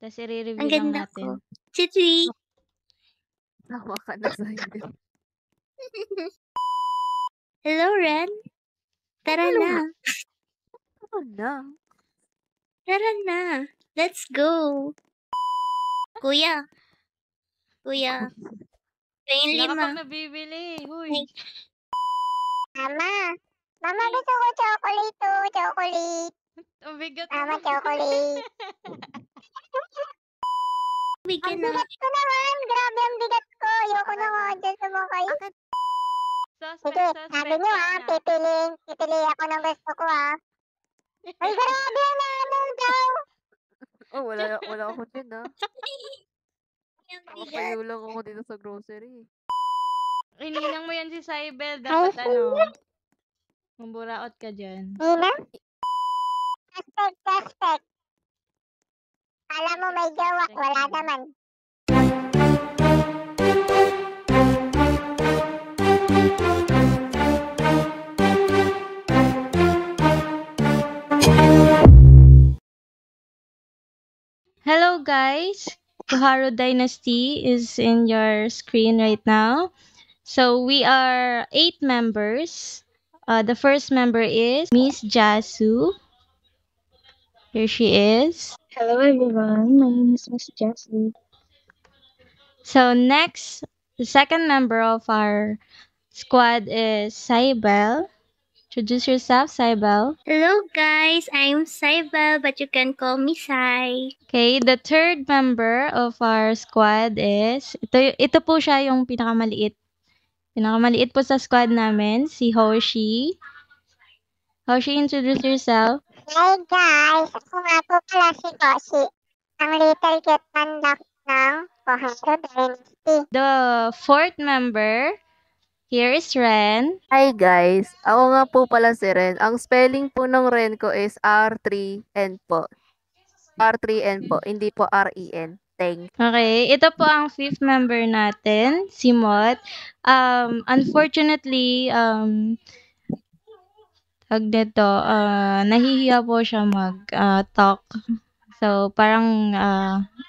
Tas i-re-review Ang lang ganda natin. ko. Si Tree. Tama ka na sa'yo. Hello, Ren. Tara Hello. na. Ano na? Tara na. Let's go. Kuya. Kuya. Wala ka 25. pang nabibili. Huy. Ay. Mama. Mama, gusto ko chocolate to. Chocolate. Ang bigat Mama, mo. chocolate. Ang Bigyan na. bigat ko naman. Grabe ang bigat ko. Ayoko na nga dyan sumakay. Sige, sabi niyo pipili ako ng gusto ko Ay, grabe ang ano daw. Oh, wala ako dyan Ang bigat. Nakapayo lang ako dito sa grocery. Ininang mo yan si Cybel. Dapat mamburaot ka dyan. Nina? Suspect. Kala mo may jowa. Wala naman. Hello guys, Koharu Dynasty is in your screen right now. So we are 8 members. The first member is Miss Jasu. Here she is. Hello everyone, my name is Miss Jessie. So next, the second member of our squad is Cybel. Introduce yourself, Cybel. Hello guys, I'm Cybel, but you can call me Sai. Okay, the third member of our squad is, ito po siya yung pinakamaliit. Pinakamaliit po sa squad namin, si Hoshi. Hoshi, introduce yourself. Hey guys, ako nga po pala si Hoshi. Ang little cute mandak ng Koharu Dynasty. The fourth member, here is Ren. Hi guys, ako nga po pala si Ren. Ang spelling po ng Ren ko is R3N po. R3N po, hindi po R-E-N. Thanks. Okay, ito po ang fifth member natin, si Mot. Unfortunately, nahihiya po siya mag-talk. So, parang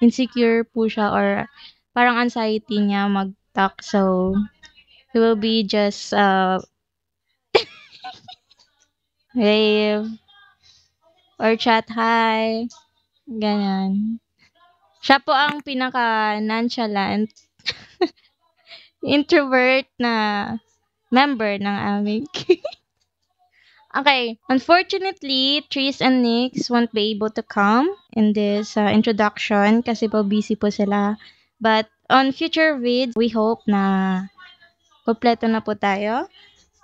insecure po siya or parang anxiety niya mag-talk. So, he will be just wave or chat hi. Ganyan. Siya po ang pinaka-nonchalant introvert na member ng aming. Okay. Unfortunately, Tris and Nix won't be able to come in this introduction kasi po busy po sila. But on future vids, we hope na kompleto na po tayo.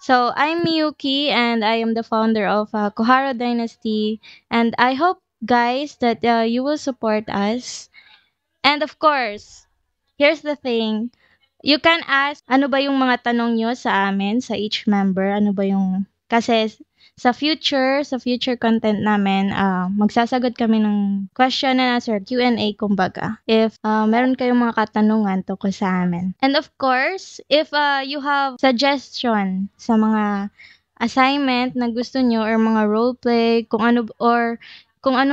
So, I'm Miyuki and I am the founder of Koharu Dynasty. And I hope, guys, that you will support us. And of course, here's the thing. You can ask, ano ba yung mga tanong nyo sa amin, sa each member? Ano ba yung, kasi sa future content namin, magsasagot kami ng question and answer, Q&A kumbaga. If meron kayong mga katanungan tungkol sa amin. And of course, if you have suggestion sa mga assignment na gusto nyo or mga roleplay, kung ano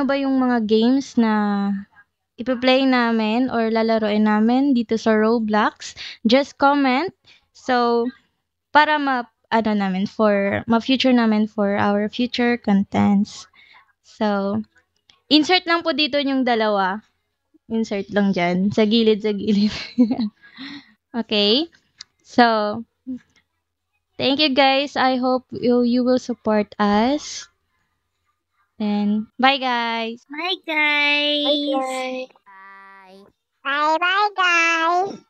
ba yung mga games na ipa-play namin or lalaroin namin dito sa Roblox, just comment. So, para ma-future namin for our future contents. So, insert lang po dito yung dalawa. Insert lang dyan. Sa gilid. Okay? So, thank you guys. I hope you will support us. And bye guys. Bye guys. Bye. Bye-bye, guys.